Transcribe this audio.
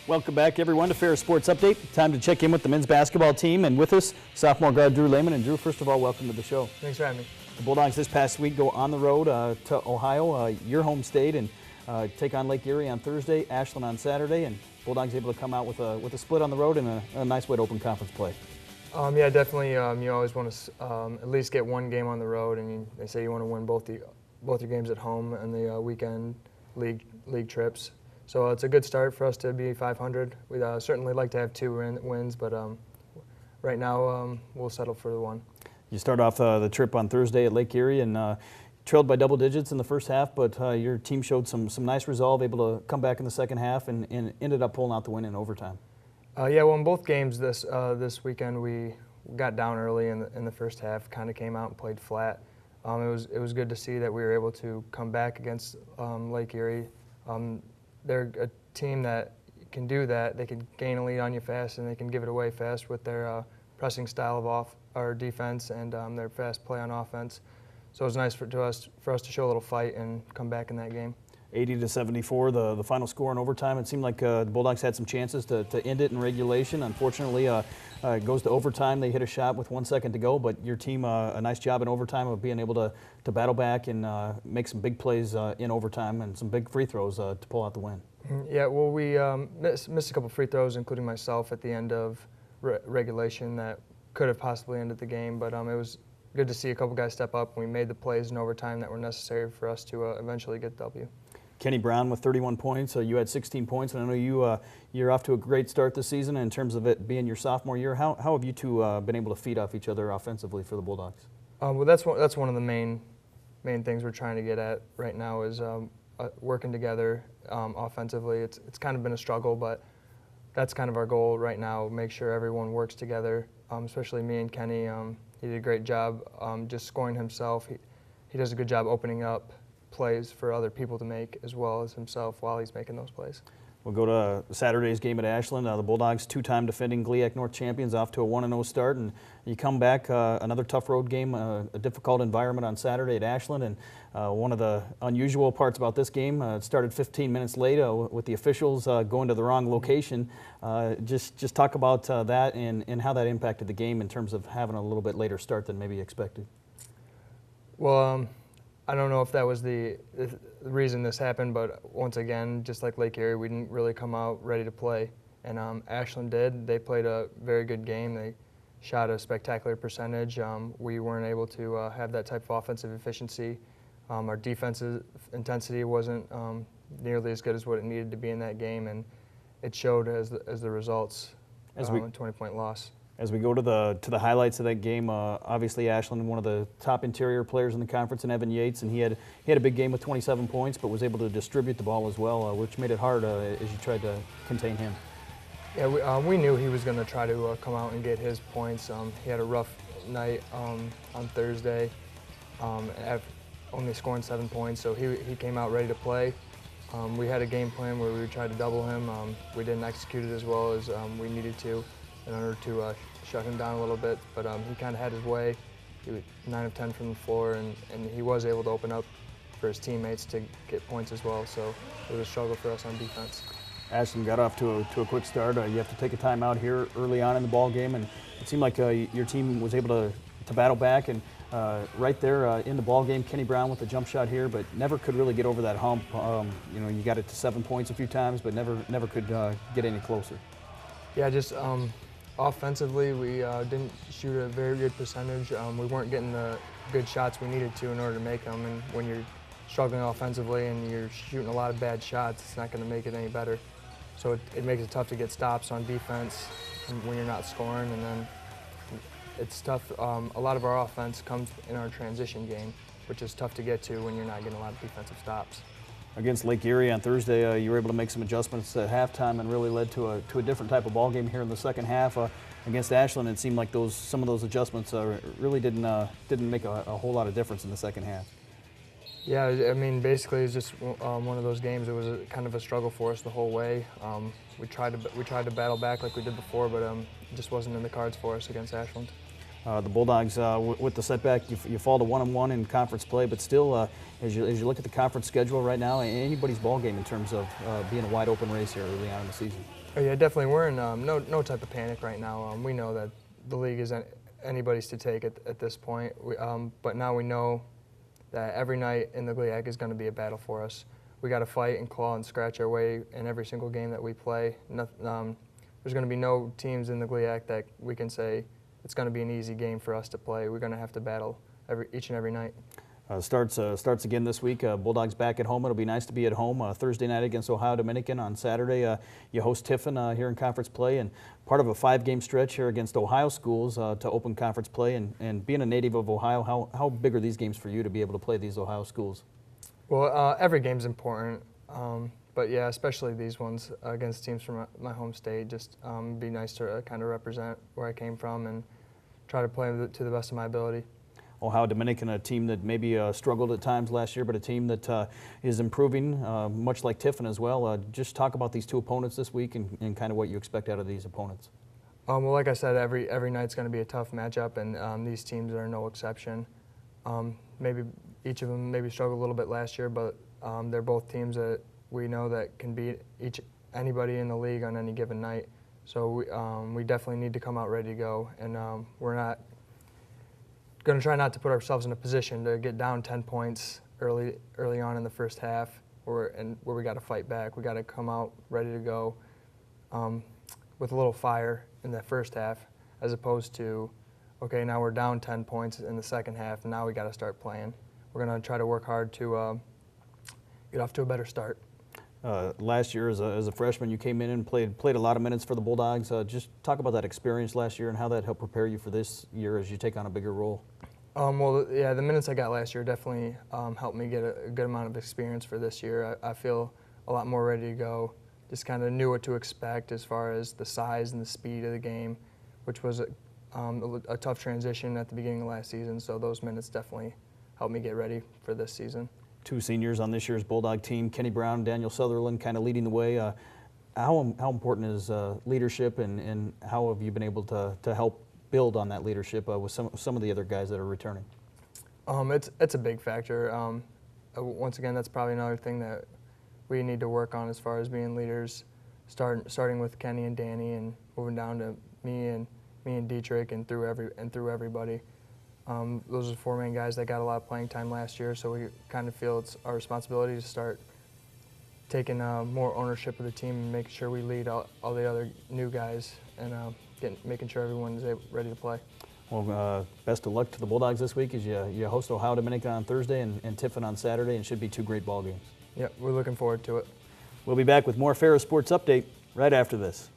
Welcome back, everyone, to Ferris Sports Update. Time to check in with the men's basketball team, and with us, sophomore guard Drew Lehman. And Drew, first of all, welcome to the show. Thanks for having me. The Bulldogs this past week go on the road to Ohio, your home state, and take on Lake Erie on Thursday, Ashland on Saturday, and Bulldogs able to come out with a split on the road and a nice way to open conference play. Yeah, definitely. You always want to at least get one game on the road, and they say you want to win both your games at home and the weekend league trips. So it's a good start for us to be 500. We'd certainly like to have 2 wins, but right now we'll settle for the 1. You start off the trip on Thursday at Lake Erie and trailed by double digits in the first half, but your team showed some nice resolve, able to come back in the second half and ended up pulling out the win in overtime. Yeah, well, in both games this weekend we got down early in the first half, kind of came out and played flat. It was good to see that we were able to come back against Lake Erie. They're a team that can do that. They can gain a lead on you fast, and they can give it away fast with their pressing style of our defense and their fast play on offense. So it was nice for us to show a little fight and come back in that game. 80-74, the final score in overtime. It seemed like the Bulldogs had some chances to end it in regulation. Unfortunately, it goes to overtime. They hit a shot with 1 second to go, but your team a nice job in overtime of being able to battle back and make some big plays in overtime and some big free throws to pull out the win. Yeah, well, we missed a couple free throws, including myself, at the end of regulation that could have possibly ended the game, but it was good to see a couple guys step up. We made the plays in overtime that were necessary for us to eventually get the W. Kenny Brown with 31 points. You had 16 points, and I know you're off to a great start this season in terms of it being your sophomore year. How have you two been able to feed off each other offensively for the Bulldogs? Well, that's one of the main things we're trying to get at right now is working together offensively. It's kind of been a struggle, but that's kind of our goal right now. Make sure everyone works together, especially me and Kenny. He did a great job just scoring himself. He does a good job opening up plays for other people to make as well as himself while he's making those plays. We'll go to Saturday's game at Ashland. The Bulldogs, 2-time defending GLIAC North champions, off to a 1-0 start, and you come back, another tough road game, a difficult environment on Saturday at Ashland, and one of the unusual parts about this game, it started 15 minutes late with the officials going to the wrong location. Just talk about that and how that impacted the game in terms of having a little bit later start than maybe expected. Well, I don't know if that was the reason this happened, but once again, just like Lake Erie, we didn't really come out ready to play. And Ashland did. They played a very good game. They shot a spectacular percentage. We weren't able to have that type of offensive efficiency. Our defensive intensity wasn't nearly as good as what it needed to be in that game, and it showed as the results, a 20-point loss. As we go to the highlights of that game, obviously Ashland, one of the top interior players in the conference, and Evan Yates, and he had a big game with 27 points, but was able to distribute the ball as well, which made it hard as you tried to contain him. Yeah, we knew he was going to try to come out and get his points. He had a rough night on Thursday, only scoring 7 points, so he came out ready to play. We had a game plan where we tried to double him. We didn't execute it as well as we needed to in order to shut him down a little bit, but he kind of had his way. He was 9 of 10 from the floor, and he was able to open up for his teammates to get points as well, so it was a struggle for us on defense. Ashland got off to a quick start. You have to take a timeout here early on in the ball game, and it seemed like your team was able to battle back, and right there in the ball game, Kenny Brown with a jump shot here, but never could really get over that hump. You got it to 7 points a few times, but never could get any closer. Yeah, just offensively, we didn't shoot a very good percentage. We weren't getting the good shots we needed to in order to make them, and when you're struggling offensively and you're shooting a lot of bad shots, it's not going to make it any better. So it makes it tough to get stops on defense when you're not scoring, and then it's tough. A lot of our offense comes in our transition game, which is tough to get to when you're not getting a lot of defensive stops. Against Lake Erie on Thursday, you were able to make some adjustments at halftime and really led to a different type of ball game here in the second half. Against Ashland, it seemed like some of those adjustments really didn't make a whole lot of difference in the second half. Yeah, I mean, basically it's just one of those games. It was kind of a struggle for us the whole way. We tried to battle back like we did before, but it just wasn't in the cards for us against Ashland. The Bulldogs, with the setback, you fall to 1-1 in conference play, but still, as you look at the conference schedule right now, anybody's ball game in terms of being a wide open race here early on in the season. Oh, yeah, definitely. We're in no type of panic right now. We know that the league is anybody's to take at this point. But now we know that every night in the GLIAC is going to be a battle for us. We got to fight and claw and scratch our way in every single game that we play. There's going to be no teams in the GLIAC that we can say it's going to be an easy game for us to play. We're going to have to battle each and every night. Starts again this week. Bulldogs back at home. It'll be nice to be at home. Thursday night against Ohio Dominican. On Saturday, you host Tiffin here in conference play, and part of a 5-game stretch here against Ohio schools to open conference play. And being a native of Ohio, how big are these games for you to be able to play these Ohio schools? Well, every game's important, but yeah, especially these ones against teams from my home state. Just be nice to kind of represent where I came from and try to play to the best of my ability. Ohio Dominican, a team that maybe struggled at times last year, but a team that is improving, much like Tiffin as well. Just talk about these two opponents this week and kind of what you expect out of these opponents. Well, like I said, every night's going to be a tough matchup, and these teams are no exception. Maybe each of them maybe struggled a little bit last year, but they're both teams that we know that can beat anybody in the league on any given night. So we definitely need to come out ready to go, and we're not going to try not to put ourselves in a position to get down 10 points early on in the first half, where we got to fight back. We got to come out ready to go with a little fire in that first half, as opposed to, okay, now we're down 10 points in the second half, and now we got to start playing. We're going to try to work hard to get off to a better start. Last year, as a freshman, you came in and played a lot of minutes for the Bulldogs. Just talk about that experience last year and how that helped prepare you for this year as you take on a bigger role. Well, yeah, the minutes I got last year definitely helped me get a good amount of experience for this year. I feel a lot more ready to go. Just kind of knew what to expect as far as the size and the speed of the game, which was a tough transition at the beginning of last season. So those minutes definitely helped me get ready for this season. 2 seniors on this year's Bulldog team, Kenny Brown, Daniel Sutherland, kind of leading the way. How important is leadership, and how have you been able to help build on that leadership with some of the other guys that are returning? It's a big factor. Once again, that's probably another thing that we need to work on as far as being leaders, starting with Kenny and Danny and moving down to me and Dietrich and through everybody. Those are the 4 main guys that got a lot of playing time last year, so we kind of feel it's our responsibility to start taking more ownership of the team and making sure we lead all the other new guys and making sure everyone's ready to play. Well, best of luck to the Bulldogs this week as you host Ohio Dominican on Thursday and Tiffin on Saturday, and should be 2 great ball games. Yeah, we're looking forward to it. We'll be back with more Ferris Sports Update right after this.